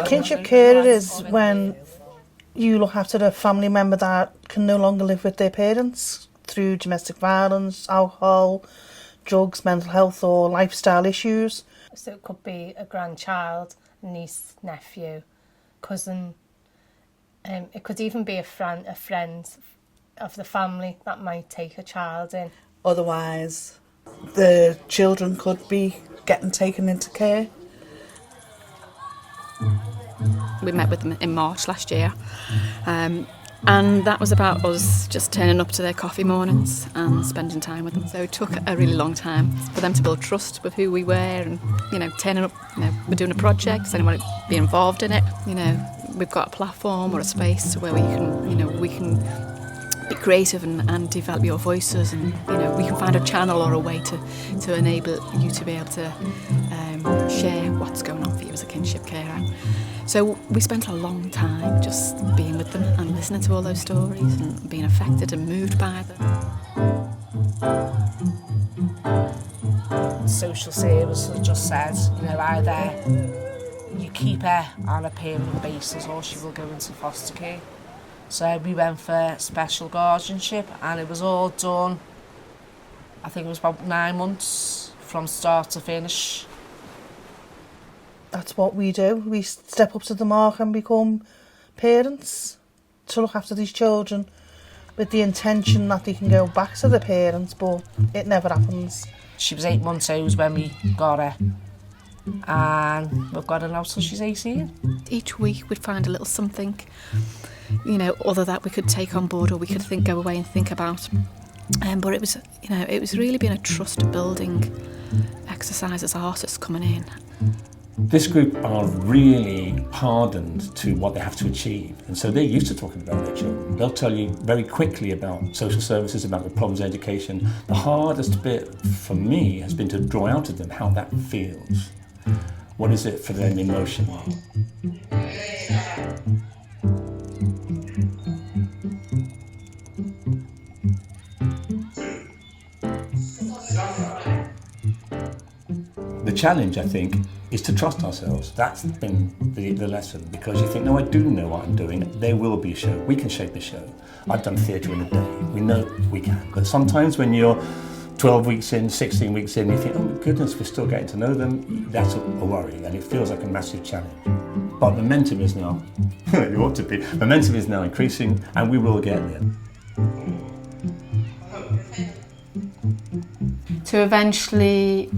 Kinship carer is when you look after a family member that can no longer live with their parents through domestic violence, alcohol, drugs, mental health or lifestyle issues. So it could be a grandchild, niece, nephew, cousin. It could even be a friend of the family that might take a child in. Otherwise, the children could be getting taken into care. We met with them in March last year, and that was about us just turning up to their coffee mornings and spending time with them. So it took a really long time for them to build trust with who we were, and turning up. We're doing a project. Does anyone be involved in it? We've got a platform or a space where we can be creative and develop your voices, and we can find a channel or a way to enable you to be able to share what's going on for you as a kinship carer. So we spent a long time just being with them and listening to all those stories and being affected and moved by them. Social services just said, either you keep her on a permanent basis or she will go into foster care. So we went for special guardianship, and it was all done, I think it was about 9 months from start to finish. That's what we do. We step up to the mark and become parents to look after these children with the intention that they can go back to their parents, but it never happens. She was 8 months old when we got her, and we've got her now till she's 18. Each week we'd find a little something, other that we could take on board or we could go away and think about. But it was really been a trust building exercise as artists coming in. This group are really hardened to what they have to achieve, and so they're used to talking about their children. They'll tell you very quickly about social services, about the problems of education. The hardest bit for me has been to draw out of them how that feels. What is it for them emotionally? The challenge, I think, is to trust ourselves. That's been the lesson, because you think, no, I do know what I'm doing. There will be a show. We can shape the show. I've done theatre in a day. We know we can. But sometimes when you're 12 weeks in, 16 weeks in, you think, oh my goodness, we're still getting to know them. That's a worry, and it feels like a massive challenge. But momentum is now, you ought to be, momentum is now increasing, and we will get there. To eventually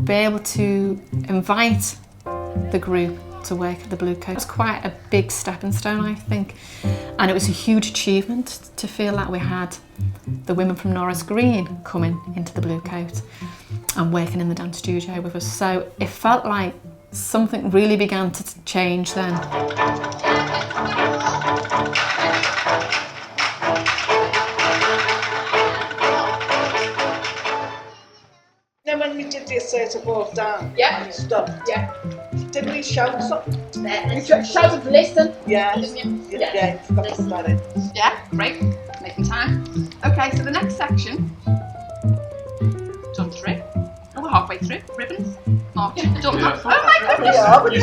be able to invite the group to work at the Bluecoat was quite a big stepping stone, I think, and it was a huge achievement to feel that we had the women from Norris Green coming into the Bluecoat and working in the dance studio with us. So it felt like something really began to change then. When we did the assertive walk down, yeah, and stopped, yeah, didn't we shout something? Shouted listen. Yeah, didn't you? Yeah, forgot to start it. Yeah, great, making time. Okay, so the next section, done through. Oh, we're halfway through. Ribbons, marching, done. Yeah. Oh my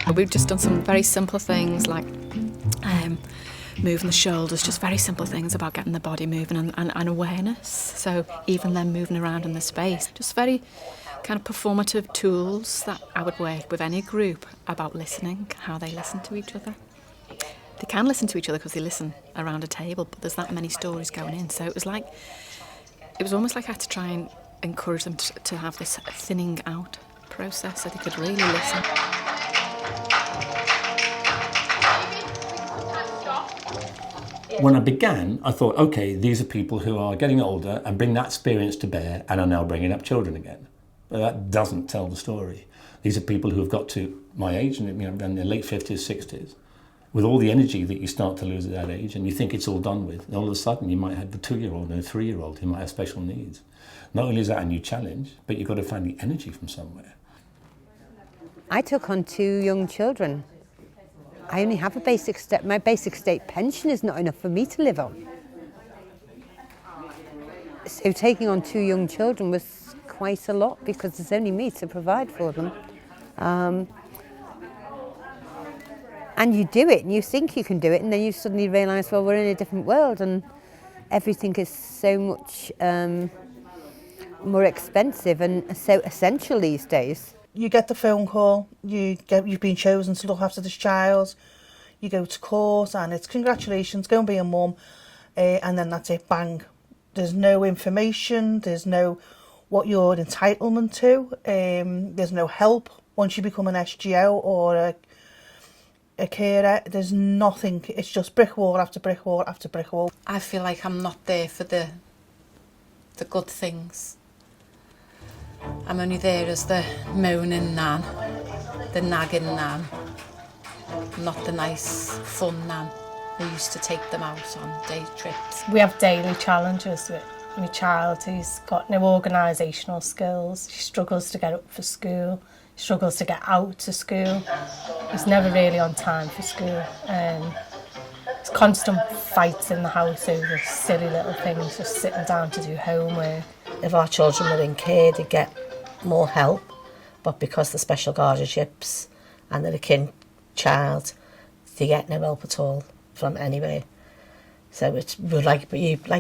goodness! We've just done some very simple things like moving the shoulders, just very simple things about getting the body moving and awareness. So even them moving around in the space, just very kind of performative tools that I would work with any group about listening, how they listen to each other. They can listen to each other because they listen around a table, but there's that many stories going in. So it was almost like I had to try and encourage them to have this thinning out process so they could really listen. When I began, I thought, okay, these are people who are getting older and bring that experience to bear and are now bringing up children again. But that doesn't tell the story. These are people who have got to my age, and in their late 50s, 60s, with all the energy that you start to lose at that age, and you think it's all done with. And all of a sudden, you might have a 2-year-old and a 3-year-old who might have special needs. Not only is that a new challenge, but you've got to find the energy from somewhere. I took on 2 young children. I only have my basic state pension is not enough for me to live on. So taking on 2 young children was quite a lot because there's only me to provide for them. And you do it and you think you can do it, and then you suddenly realise, well, we're in a different world and everything is so much more expensive and so essential these days. You get the phone call, you've been chosen to look after this child, you go to court and it's congratulations, go and be a mum, and then that's it, bang. There's no information, there's no what you're entitlement to, there's no help once you become an SGO or a carer. There's nothing, it's just brick wall after brick wall after brick wall. I feel like I'm not there for the good things. I'm only there as the moaning nan, the nagging nan, not the nice fun nan who used to take them out on day trips. We have daily challenges with my child who's got no organisational skills. She struggles to get up for school, struggles to get out to school. He's never really on time for school. There's constant fights in the house over silly little things, just sitting down to do homework. If our children were in care, they'd get more help, but because the special guardianships and they're a kin child, they get no help at all from anywhere. So we're like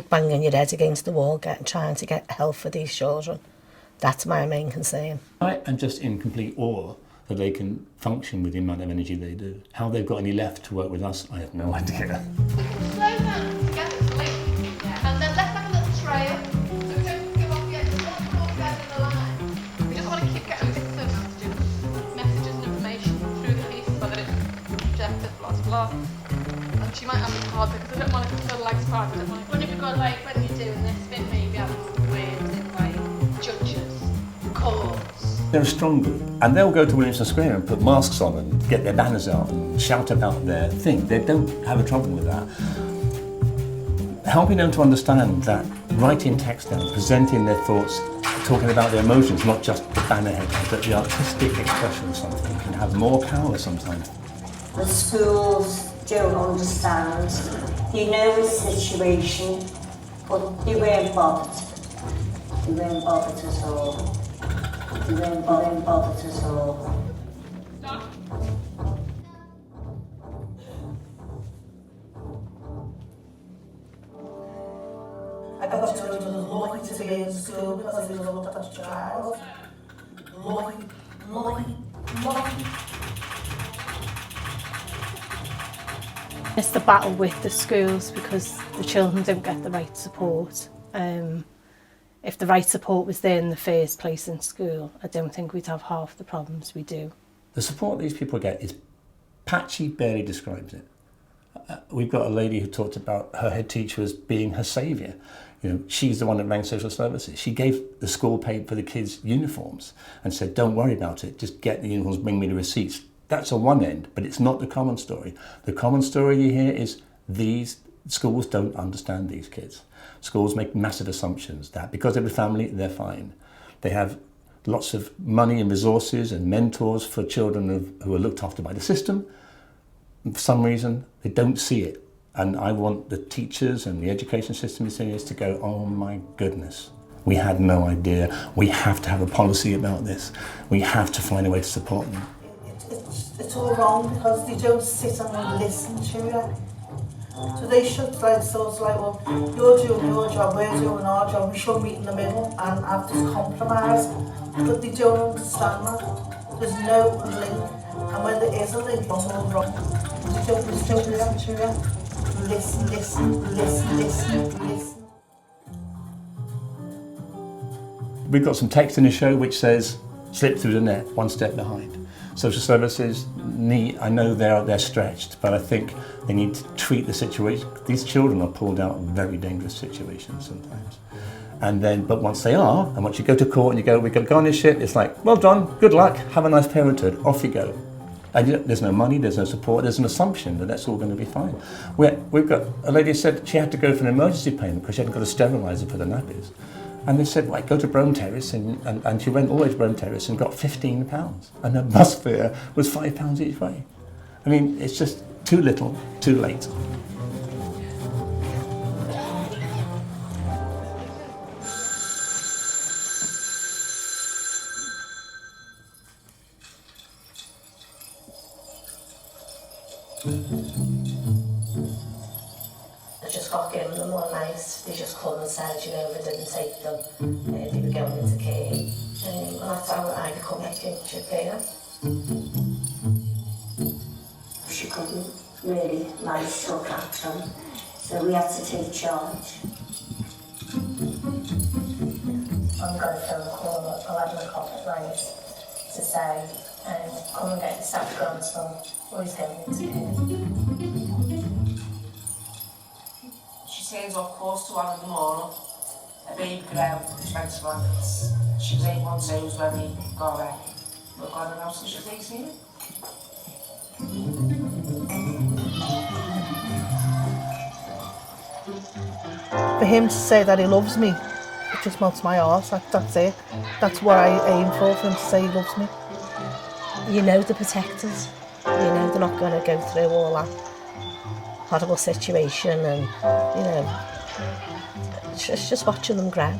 banging your head against the wall, trying to get help for these children. That's my main concern. I am just in complete awe that they can function with the amount of energy they do. How they've got any left to work with us, I have no idea. Slow down together, sleep. And then let's have a little trail. So we don't go off yet. We want to walk down in the line. We just want to keep getting bits of messages and information through the piece so that it's objective, blah, blah. And she might have it hard because I don't want to feel like part of it. When have you got, like, when you're doing this bit, maybe having some words in, like, judges, courts. They're a strong group, and they'll go to Williamson Square and put masks on and get their banners out and shout about their thing. They don't have a trouble with that. Helping them to understand that writing text down, presenting their thoughts, talking about their emotions, not just the banner headlines, but the artistic expression of something can have more power sometimes. The schools don't understand. They know the situation, but they weren't bothered. They weren't bothered at all. They weren't bothered at all. I got to it, lucky to be in school because they loved that child. Lucky. It's the battle with the schools because the children don't get the right support. If the right support was there in the first place in school, I don't think we'd have half the problems we do. The support these people get is patchy, barely describes it. We've got a lady who talked about her head teacher as being her saviour. You know, she's the one that rang social services. She gave the school paid for the kids' uniforms and said, don't worry about it, just get the uniforms, bring me the receipts. That's on one end, but it's not the common story. The common story you hear is these schools don't understand these kids. Schools make massive assumptions that because they're a family, they're fine. They have lots of money and resources and mentors for children who are looked after by the system. For some reason, they don't see it. And I want the teachers and the education system to go, oh my goodness, we had no idea. We have to have a policy about this. We have to find a way to support them. It's all wrong because they don't sit and listen to you. So they should well, you're doing your job, we're doing our job, we should meet in the middle and have this compromise. But they don't understand that. There's no link. And when there is a link, it's all wrong. They don't listen to you. Listen. We've got some text in the show which says, slip through the net, one step behind. Social services I know they're stretched, but I think they need to treat the situation. These children are pulled out of very dangerous situations sometimes. But once they are, and once you go to court and we go on this shit, it's like, well done, good luck, have a nice parenthood, off you go. And there's no money, there's no support, there's an assumption that that's all going to be fine. We've got a lady who said she had to go for an emergency payment because she hadn't got a steriliser for the nappies. And they said, right, go to Brome Terrace, and she went all the way to Brome Terrace and got £15. And her bus fare was £5 each way. I mean, it's just too little, too late. I just got given them one night. They just come and said, you know, we didn't take them. They were going into care. And that's how I become a kinship carer. She couldn't really manage to look after them, so we had to take charge. I'm going to phone call at 11 o'clock at night to say, come and get your staff grandson, or he's going into care. She turns up close to 1 in the morning. A baby girl, 20 months. She was 8 months old when we got her. We got her out since she was 18. For him to say that he loves me, it just melts my heart. That's it. That's what I aim for him to say he loves me. You know they're protected. You know they're not going to go through all that horrible situation, and you know, it's just watching them grow.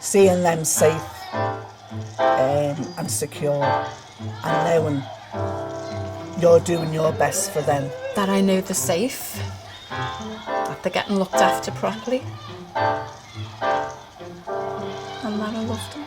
Seeing them safe and secure, and knowing you're doing your best for them. That I know they're safe, that they're getting looked after properly, and that I love them.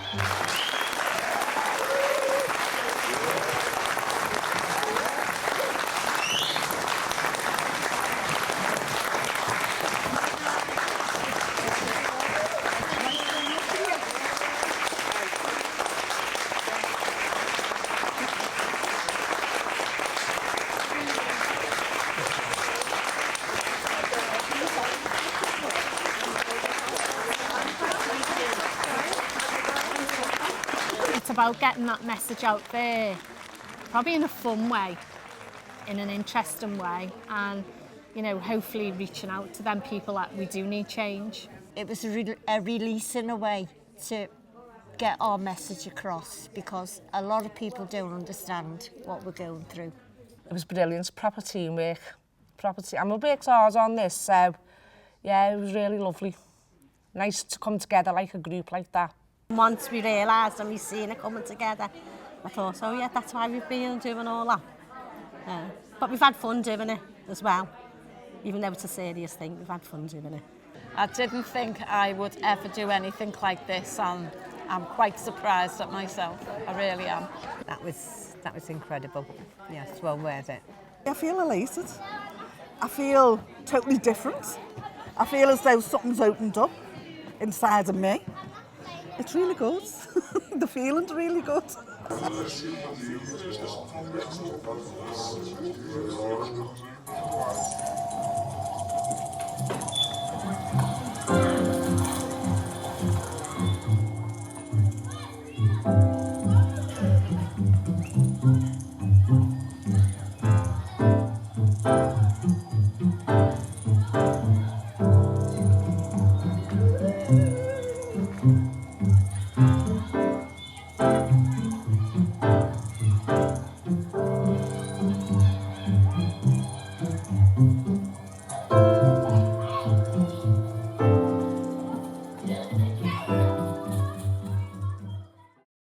It's about getting that message out there, probably in a fun way, in an interesting way, and you know, hopefully reaching out to them people that we do need change. It was a release in a way to get our message across, because a lot of people don't understand what we're going through. It was brilliant, proper teamwork. And we worked hard on this, so yeah, it was really lovely. Nice to come together like a group like that. Once we realised and we seen it coming together, I thought, oh yeah, that's why we've been doing all that. But we've had fun doing it as well. Even though it's a serious thing, we've had fun doing it. I didn't think I would ever do anything like this, and I'm quite surprised at myself. I really am. That was incredible. Yes, well worth it. I feel elated. I feel totally different. I feel as though something's opened up inside of me. It's really good. The feeling's really good.